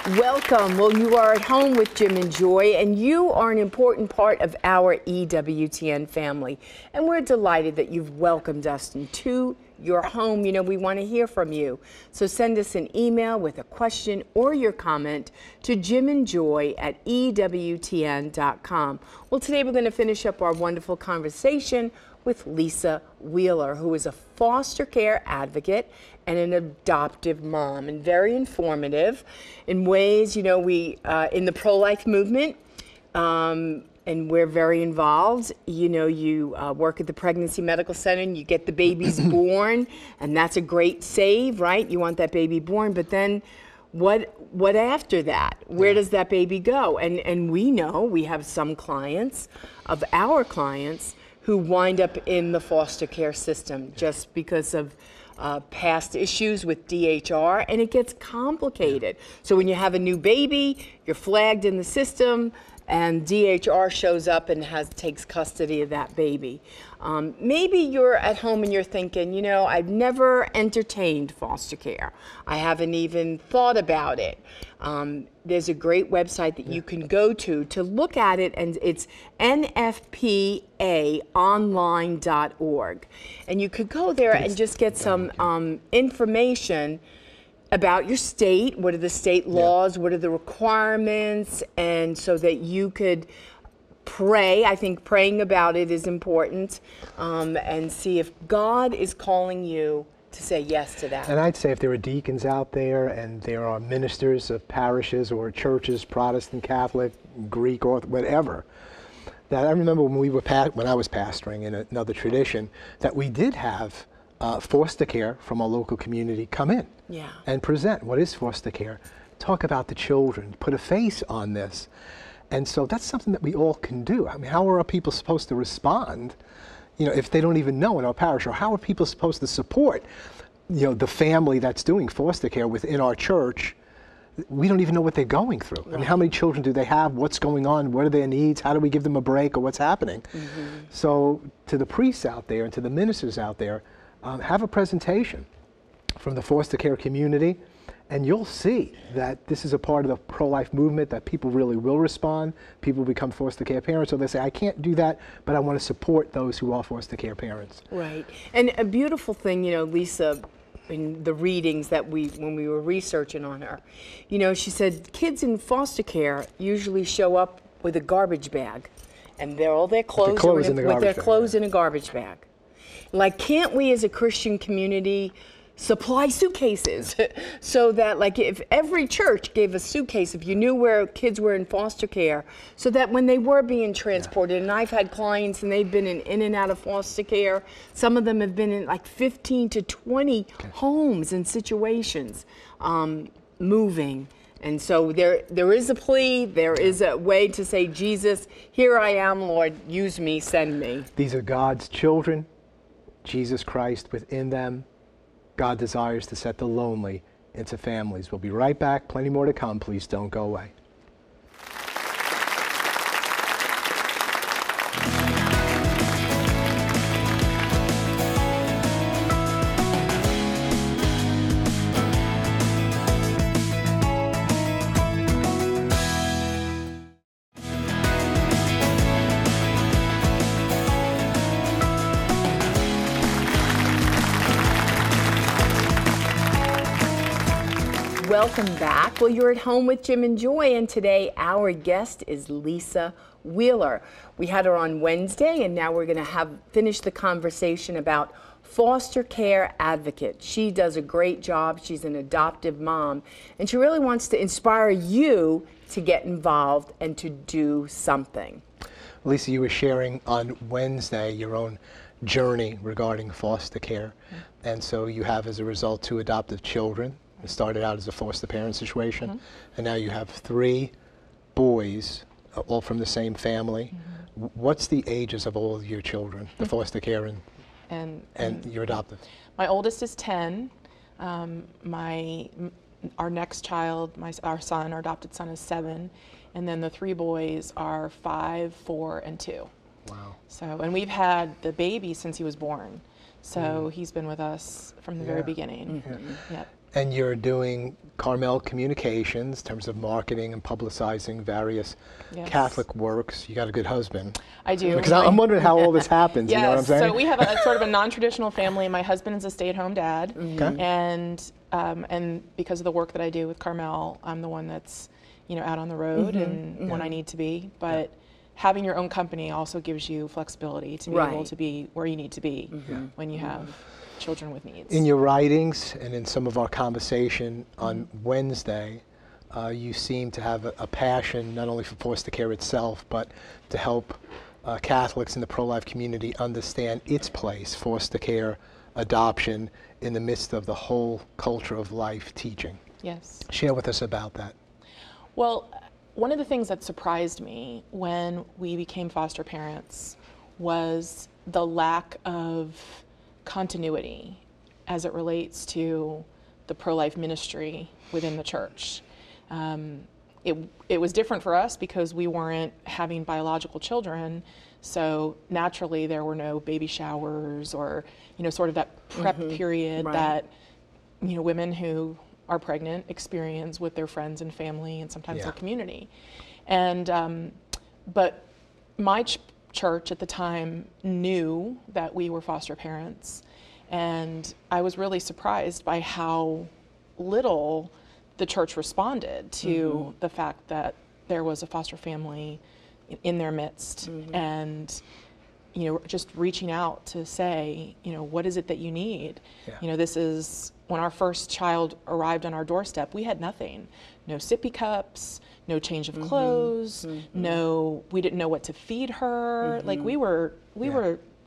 Welcome. Well, you are at home with Jim and Joy, and you are an important part of our EWTN family. And we're delighted that you've welcomed us into your home. You know, we want to hear from you. So send us an email with a question or your comment to jimandjoy@ewtn.com. Well, today we're going to finish up our wonderful conversation with Lisa Wheeler, who is a foster care advocate and an adoptive mom, and very informative in ways, you know, we, in the pro-life movement, and we're very involved. You know, you work at the Pregnancy Medical Center and you get the babies born, and that's a great save, right? You want that baby born, but then what after that? Where does that baby go? And we know we have some clients of our clients who wind up in the foster care system just because of past issues with DHR, and it gets complicated. So when you have a new baby, you're flagged in the system, and DHR shows up and takes custody of that baby. Maybe you're at home and you're thinking, you know, I've never entertained foster care. I haven't even thought about it. There's a great website that you can go to look at it, and it's nfpaonline.org. And you could go there and just get some information about your state. What are the state laws? What are the requirements? And so that you could pray. I think praying about it is important, and see if God is calling you to say yes to that. And I'd say if there are deacons out there and there are ministers of parishes or churches, Protestant, Catholic, Greek, or whatever, that I remember when I was pastoring in another tradition, that we did have foster care from our local community come in and present what is foster care, talk about the children, put a face on this. And so that's something that we all can do. I mean, how are our people supposed to respond, you know, if they don't even know in our parish? Or how are people supposed to support, you know, the family that's doing foster care within our church? We don't even know what they're going through. I mean, how many children do they have? What's going on? What are their needs? How do we give them a break, or what's happening? So to the priests out there and to the ministers out there, have a presentation from the foster care community, and you'll see that this is a part of the pro-life movement, that people really will respond. People become foster care parents, so they say, I can't do that, but I want to support those who are foster care parents. Right. And a beautiful thing, you know, Lisa, in the readings that when we were researching on her, you know, she said kids in foster care usually show up with a garbage bag, and all their clothes are with their clothes in a garbage bag. Like, can't we as a Christian community supply suitcases so that, like, if every church gave a suitcase, if you knew where kids were in foster care, so that when they were being transported, and I've had clients and they've been in and out of foster care, some of them have been in like 15 to 20 homes and situations, moving. And so there is a plea, there is a way to say, Jesus, here I am, Lord, use me, send me. These are God's children, Jesus Christ within them. God desires to set the lonely into families. We'll be right back. Plenty more to come. Please don't go away. Welcome back. Well, you're at home with Jim and Joy, and today our guest is Lisa Wheeler. We had her on Wednesday, and now we're going to finish the conversation about foster care advocate. She does a great job. She's an adoptive mom, and she really wants to inspire you to get involved and to do something. Lisa, you were sharing on Wednesday your own journey regarding foster care, and so you have, as a result, 2 adoptive children. It started out as a foster parent situation, and now you have 3 boys, all from the same family. What's the ages of all of your children, the foster care and your adoptive? My oldest is 10. Our next child, our son, our adopted son, is 7, and then the 3 boys are 5, 4, and 2. Wow. So, and we've had the baby since he was born. So he's been with us from the very beginning. Yep. And you're doing Carmel Communications in terms of marketing and publicizing various Yes. Catholic works. You got a good husband. I do. Because I'm wondering how all this happens, Yes, you know what I'm saying? so we have a sort of a non-traditional family. My husband is a stay-at-home dad, Okay. and because of the work that I do with Carmel, I'm the one that's, out on the road and when I need to be. But having your own company also gives you flexibility to be able to be where you need to be when you have children with needs. In your writings and in some of our conversation on Wednesday, you seem to have a passion not only for foster care itself, but to help Catholics in the pro-life community understand its place, foster care, adoption, in the midst of the whole culture of life teaching. Yes. Share with us about that. Well, one of the things that surprised me when we became foster parents was the lack of continuity as it relates to the pro-life ministry within the church. It was different for us because we weren't having biological children, so naturally there were no baby showers or sort of that prep period that women who are pregnant experience with their friends and family and sometimes their community. And but my church at the time knew that we were foster parents, and I was really surprised by how little the church responded to the fact that there was a foster family in their midst, and just reaching out to say, what is it that you need? This is when our first child arrived on our doorstep, we had nothing. No sippy cups, no change of clothes, we didn't know what to feed her. Like we were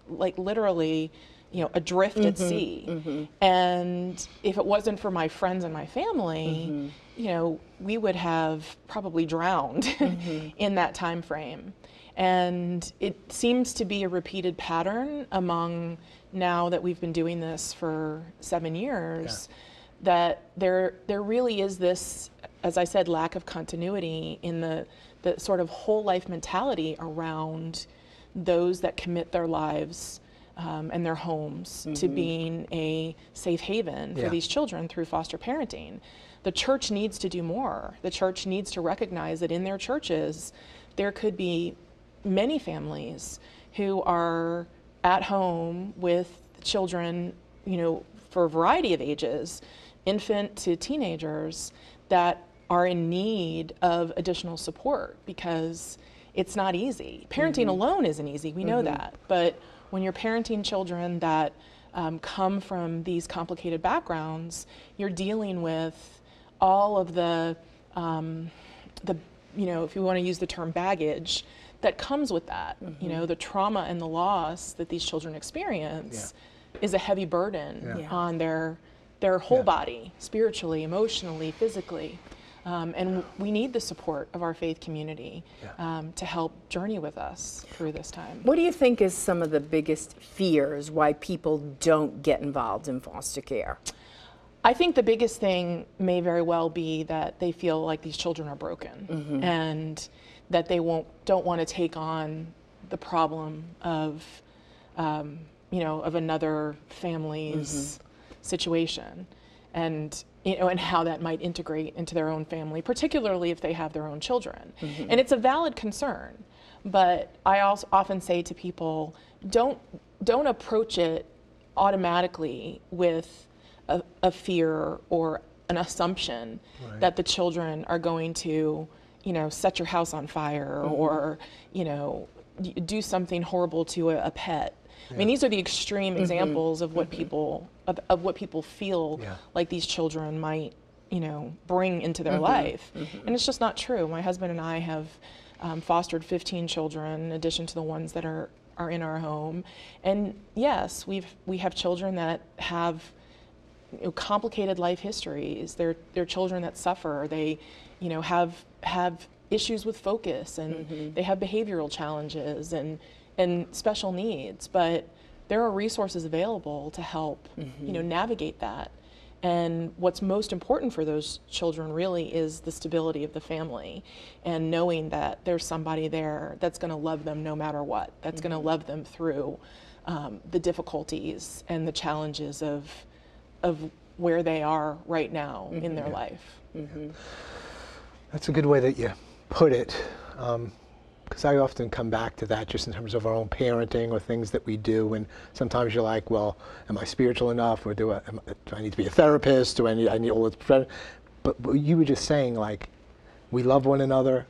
like literally, adrift at sea. And if it wasn't for my friends and my family, we would have probably drowned in that time frame. And it seems to be a repeated pattern among, now that we've been doing this for 7 years, that there really is this, as I said, lack of continuity in the sort of whole life mentality around those that commit their lives and their homes to being a safe haven for these children through foster parenting. The church needs to do more. The church needs to recognize that in their churches there could be many families who are at home with children, for a variety of ages, infant to teenagers, that are in need of additional support, because it's not easy. Parenting alone isn't easy, we know that, but when you're parenting children that come from these complicated backgrounds, you're dealing with all of the if you want to use the term baggage, that comes with that. The trauma and the loss that these children experience is a heavy burden on their whole body, spiritually, emotionally, physically. And we need the support of our faith community to help journey with us through this time. What do you think is some of the biggest fears why people don't get involved in foster care? I think the biggest thing may very well be that they feel like these children are broken and that they don't want to take on the problem of of another family's situation, and and how that might integrate into their own family, particularly if they have their own children. And it's a valid concern, but I also often say to people, don't approach it automatically with a fear or an assumption that the children are going to set your house on fire or do something horrible to a pet. I mean, these are the extreme examples of what people of what people feel like these children might bring into their life, and it's just not true. My husband and I have fostered 15 children in addition to the ones that are in our home, and yes, we have children that have complicated life histories. They're children that suffer. They have issues with focus, and they have behavioral challenges and special needs, but there are resources available to help navigate that. And what's most important for those children really is the stability of the family, and knowing that there's somebody there that's going to love them no matter what, that's going to love them through the difficulties and the challenges of where they are right now in their life. That's a good way that you put it, because I often come back to that just in terms of our own parenting or things that we do, and sometimes you're like, well, am I spiritual enough, or do I need to be a therapist, do I need all this, but you were just saying, like, we love one another,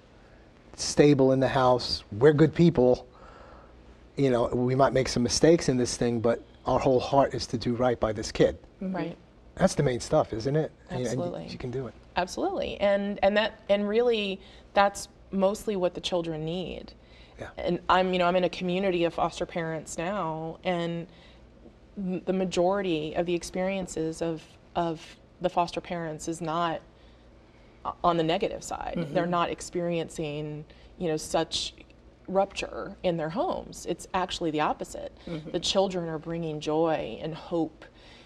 it's stable in the house, we're good people, you know, we might make some mistakes in this thing, but our whole heart is to do right by this kid. Right. That's the main stuff, isn't it? Absolutely. And you can do it. Absolutely. And really that's mostly what the children need. Yeah. And I'm in a community of foster parents now, and the majority of the experiences of the foster parents is not on the negative side. They're not experiencing, such rupture in their homes. It's actually the opposite. The children are bringing joy and hope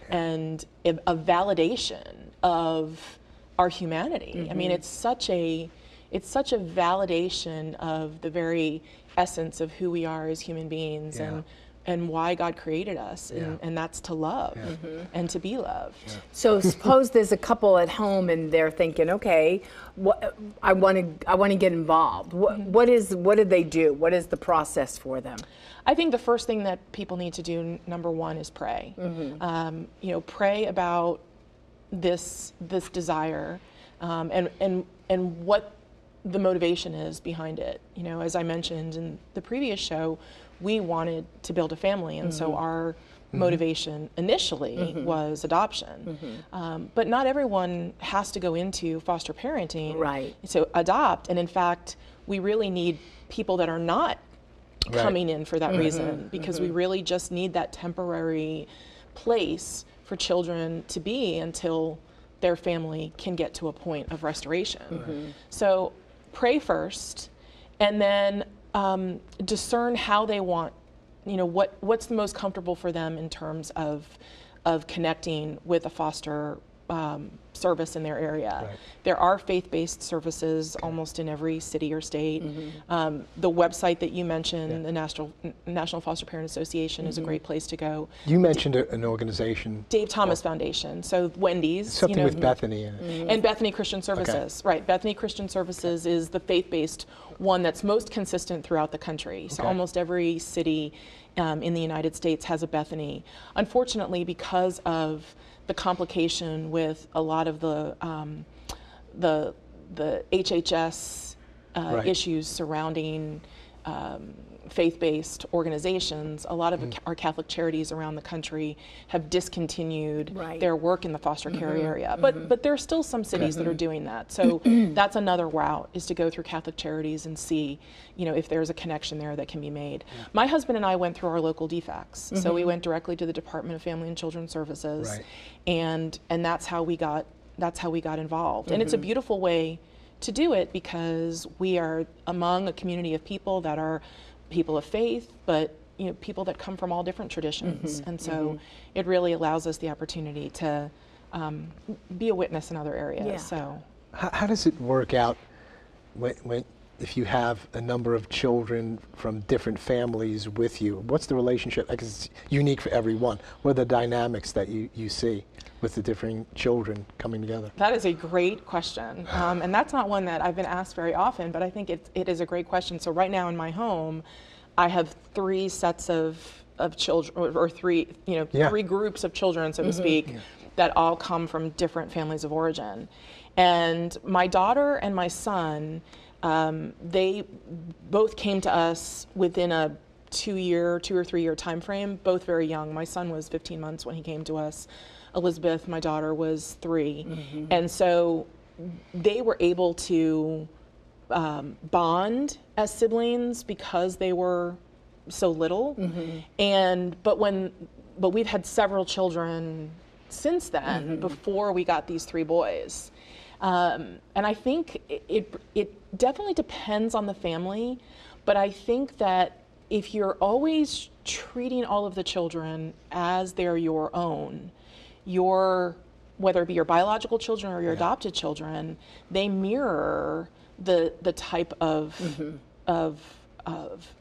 and a validation of our humanity. I mean, it's such a validation of the very essence of who we are as human beings and why God created us, and that's to love and to be loved. So suppose there's a couple at home and they're thinking, okay, I want to get involved. What do they do? What is the process for them? I think the first thing that people need to do, number one, is pray. Pray about this desire and what the motivation is behind it. As I mentioned in the previous show, we wanted to build a family, and so our motivation initially was adoption. But not everyone has to go into foster parenting to adopt, and in fact, we really need people that are not coming in for that reason, because we really just need that temporary place for children to be until their family can get to a point of restoration. So pray first, and then discern how they want, what's the most comfortable for them in terms of connecting with a foster service in their area. There are faith-based services almost in every city or state. The website that you mentioned, the National Foster Parent Association, is a great place to go. You mentioned an organization. Dave Thomas Foundation, so Wendy's. Something with Bethany in it. And Bethany Christian Services, right. Bethany Christian Services is the faith-based one that's most consistent throughout the country. So almost every city in the United States has a Bethany. Unfortunately, because of the complication with a lot of the HHS issues surrounding faith-based organizations, a lot of our Catholic charities around the country have discontinued their work in the foster care area. But there are still some cities that are doing that. So that's another route, is to go through Catholic charities and see, if there's a connection there that can be made. My husband and I went through our local DFACS. So we went directly to the Department of Family and Children's Services, and that's how we got involved. And it's a beautiful way to do it, because we are among a community of people that are people of faith, but people that come from all different traditions, and so it really allows us the opportunity to be a witness in other areas. So, how does it work out when if you have a number of children from different families with you? What's the relationship? Because it's unique for everyone. What are the dynamics that you see with the differing children coming together? That is a great question, and that's not one that I've been asked very often, but I think it is a great question. So right now in my home, I have three sets of children, or three groups of children, so to speak, that all come from different families of origin. And my daughter and my son, they both came to us within a 2 or 3 year time frame, both very young. My son was 15 months when he came to us. Elizabeth, my daughter, was 3. And so they were able to bond as siblings because they were so little. But we've had several children since then, before we got these 3 boys. And I think it definitely depends on the family, but I think that if you're always treating all of the children as they're your own, whether it be your biological children or your adopted children, they mirror the type of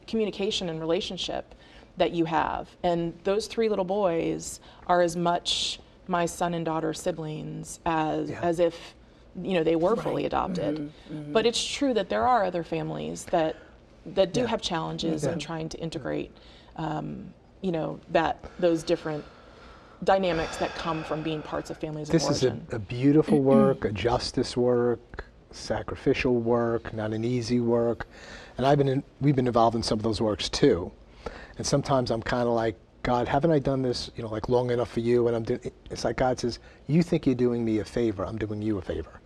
communication and relationship that you have. And those 3 little boys are as much my son and daughter siblings as if, you know, they were fully adopted. But it's true that there are other families that do have challenges in trying to integrate, you know, those different dynamics that come from being parts of families of origin. This is a beautiful work, a justice work, sacrificial work, not an easy work. And we've been involved in some of those works too. And sometimes I'm kind of like, God, haven't I done this, you know, like long enough for you? And it's like God says, you think you're doing me a favor, I'm doing you a favor.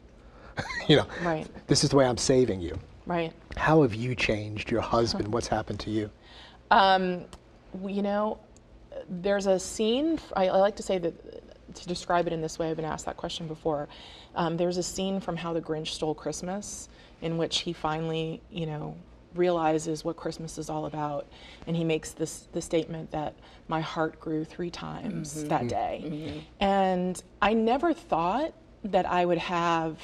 You know, Right. This is the way I'm saving you. Right. How have you changed, your husband? What's happened to you? You know, there's a scene, I like to say that, to describe it in this way, I've been asked that question before. There's a scene from How the Grinch Stole Christmas in which he finally, you know, realizes what Christmas is all about, and he makes the statement that my heart grew 3 times that day. And I never thought that I would have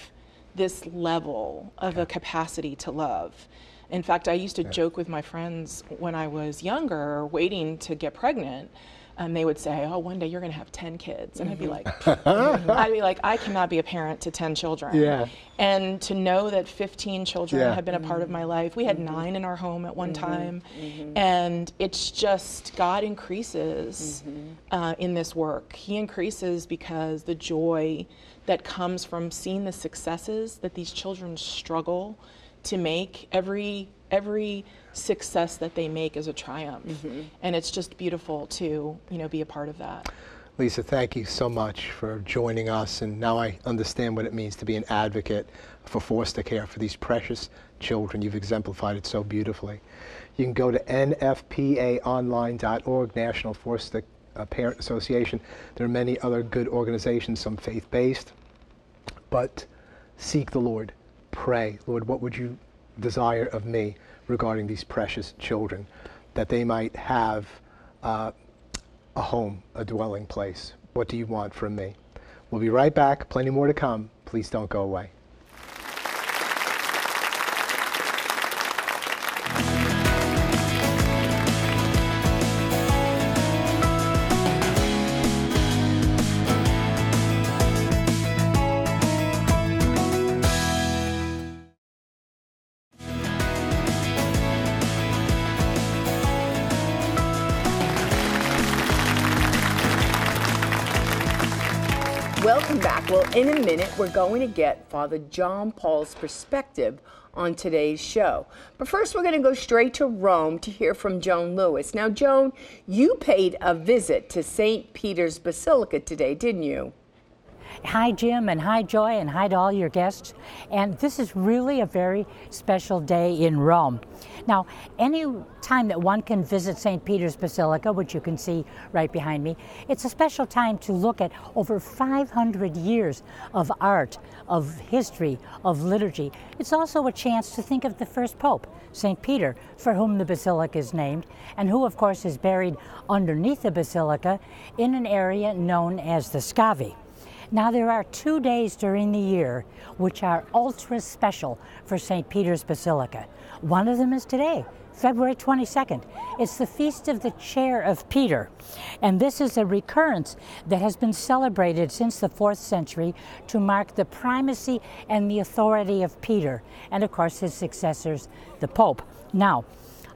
this level of a capacity to love. In fact, I used to joke with my friends when I was younger, waiting to get pregnant, and they would say, oh, one day you're gonna have 10 kids. And I'd be like, I cannot be a parent to 10 children. Yeah. And to know that 15 children have been a part of my life. We had 9 in our home at one time. And it's just, God increases in this work. He increases because the joy that comes from seeing the successes that these children struggle to make, every success that they make is a triumph. And it's just beautiful to, you know, be a part of that. Lisa, thank you so much for joining us, and now I understand what it means to be an advocate for foster care for these precious children. You've exemplified it so beautifully. You can go to nfpaonline.org, National Foster Parent Association. There are many other good organizations, some faith-based, but seek the Lord. Pray, Lord, what would you desire of me regarding these precious children, that they might have a home, a dwelling place. What do you want from me? We'll be right back. Plenty more to come. Please don't go away. Welcome back. Well, in a minute, we're going to get Father John Paul's perspective on today's show. But first, we're going to go straight to Rome to hear from Joan Lewis. Now, Joan, you paid a visit to St. Peter's Basilica today, didn't you? Hi, Jim, and hi, Joy, and hi to all your guests. And this is really a very special day in Rome. Now, any time that one can visit St. Peter's Basilica, which you can see right behind me, it's a special time to look at over 500 years of art, of history, of liturgy. It's also a chance to think of the first pope, St. Peter, for whom the basilica is named, and who, of course, is buried underneath the basilica in an area known as the Scavi. Now, there are 2 days during the year which are ultra special for St. Peter's Basilica. One of them is today, February 22nd. It's the Feast of the Chair of Peter. And this is a recurrence that has been celebrated since the 4th century to mark the primacy and the authority of Peter, and of course his successors, the Pope. Now,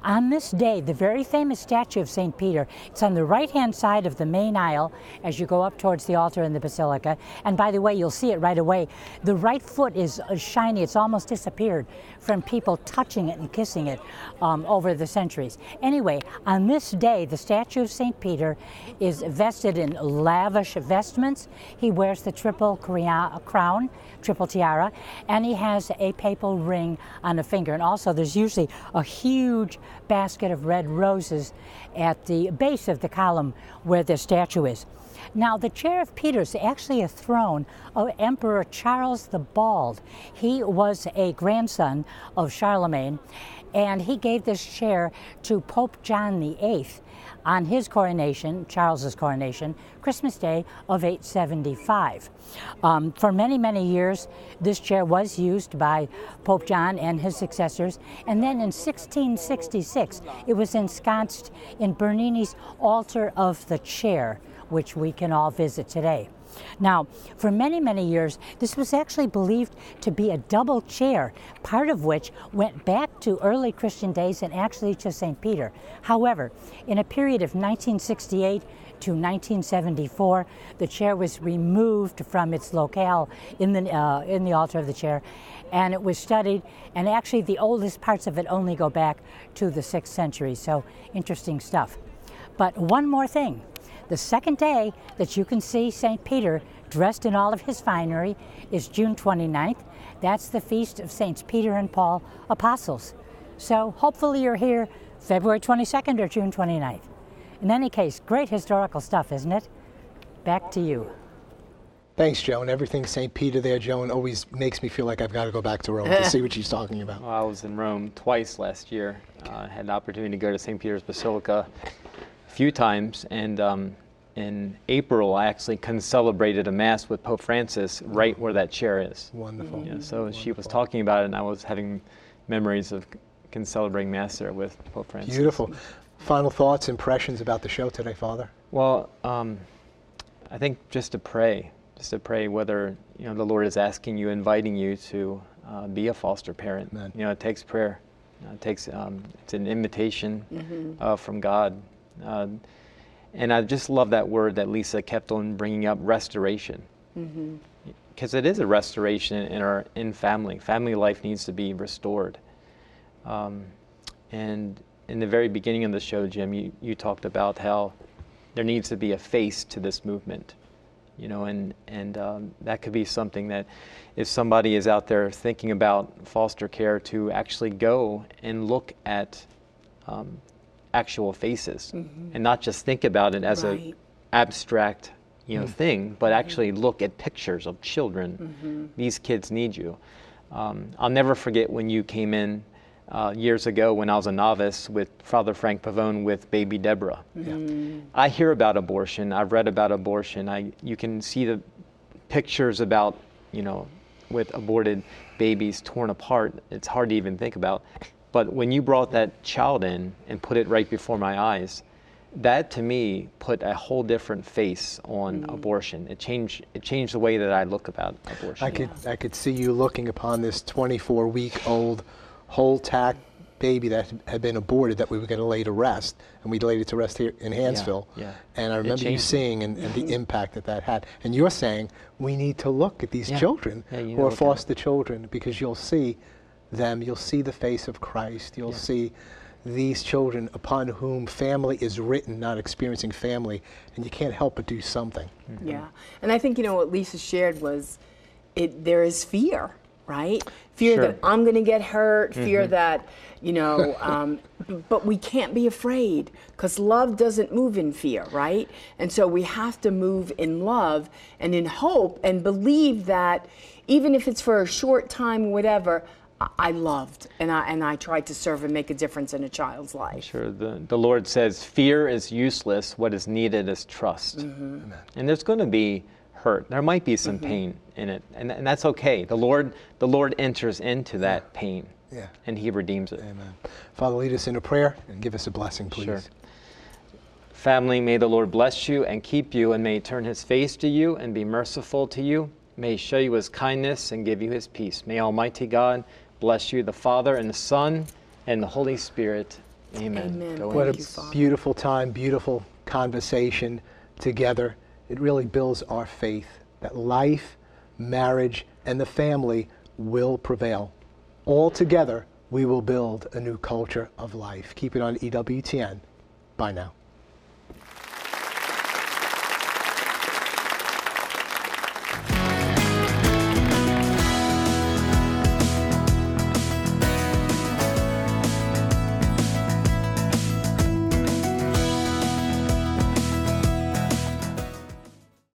on this day, the very famous statue of St. Peter, it's on the right-hand side of the main aisle as you go up towards the altar in the basilica. And by the way, you'll see it right away. The right foot is shiny. It's almost disappeared from people touching it and kissing it over the centuries. Anyway, on this day, the statue of St. Peter is vested in lavish vestments. He wears the triple crown, triple tiara, and he has a papal ring on a finger. And also, there's usually a huge basket of red roses at the base of the column where the statue is. Now, the chair of Peter is actually a throne of Emperor Charles the Bald. He was a grandson of Charlemagne, and he gave this chair to Pope John VIII on his coronation, Charles's coronation, Christmas Day of 875. For many, many years, this chair was used by Pope John and his successors, and then in 1666, it was ensconced in Bernini's Altar of the Chair, which we can all visit today. Now, for many, many years, this was actually believed to be a double chair, part of which went back to early Christian days and actually to St. Peter. However, in a period of 1968 to 1974, the chair was removed from its locale in the altar of the chair, and it was studied, and actually the oldest parts of it only go back to the 6th century, so interesting stuff. But one more thing. The second day that you can see St. Peter dressed in all of his finery is June 29th. That's the feast of Saints Peter and Paul, apostles. So hopefully you're here February 22nd or June 29th. In any case, great historical stuff, isn't it? Back to you. Thanks, Joan. Everything St. Peter there, Joan, always makes me feel like I've got to go back to Rome to see what she's talking about. Well, I was in Rome twice last year. Had an opportunity to go to St. Peter's Basilica a few times, and in April I actually celebrated a Mass with Pope Francis right where that chair is. Wonderful. Yeah, so she was talking about it, and I was having memories of celebrating Mass there with Pope Francis. Beautiful. Final thoughts, impressions about the show today, Father? Well, I think just to pray whether the Lord is asking you, inviting you to be a foster parent. Amen. It takes prayer. It takes it's an invitation from God, and I just love that word that Lisa kept on bringing up, restoration, because it is a restoration in family. Family life needs to be restored, and in the very beginning of the show, Jim, you talked about how there needs to be a face to this movement. And that could be something that if somebody is out there thinking about foster care, to actually go and look at actual faces and not just think about it as a abstract thing, but actually look at pictures of children. These kids need you. I'll never forget when you came in years ago when I was a novice with Father Frank Pavone with baby Deborah. I hear about abortion. I've read about abortion. You can see the pictures about, with aborted babies torn apart. It's hard to even think about. But when you brought that child in and put it right before my eyes, that to me put a whole different face on abortion. It changed the way that I look about abortion. I could see you looking upon this 24-week-old whole tack baby that had been aborted that we were going to lay to rest, and we laid it to rest here in Hansville. And I remember you seeing and the impact that had. And you're saying we need to look at these children who are foster children, because you'll see them, you'll see the face of Christ, you'll see these children upon whom family is written, not experiencing family, and you can't help but do something. Yeah, and I think what Lisa shared was there is fear. Right? Fear that I'm going to get hurt, fear that, but we can't be afraid, because love doesn't move in fear, right? And so we have to move in love and in hope and believe that even if it's for a short time, whatever, I loved and I tried to serve and make a difference in a child's life. Sure. The Lord says fear is useless. What is needed is trust. And there's going to be hurt. There might be some pain in it, and that's okay. The Lord enters into that pain, and He redeems it. Amen. Father, lead us in a prayer and give us a blessing, please. Sure. Family, may the Lord bless you and keep you, and may He turn His face to you and be merciful to you. May He show you His kindness and give you His peace. May Almighty God bless you, the Father and the Son and the Holy Spirit. Amen. Amen. What a beautiful time, beautiful conversation together. It really builds our faith that life, marriage, and the family will prevail. All together, we will build a new culture of life. Keep it on EWTN. Bye now.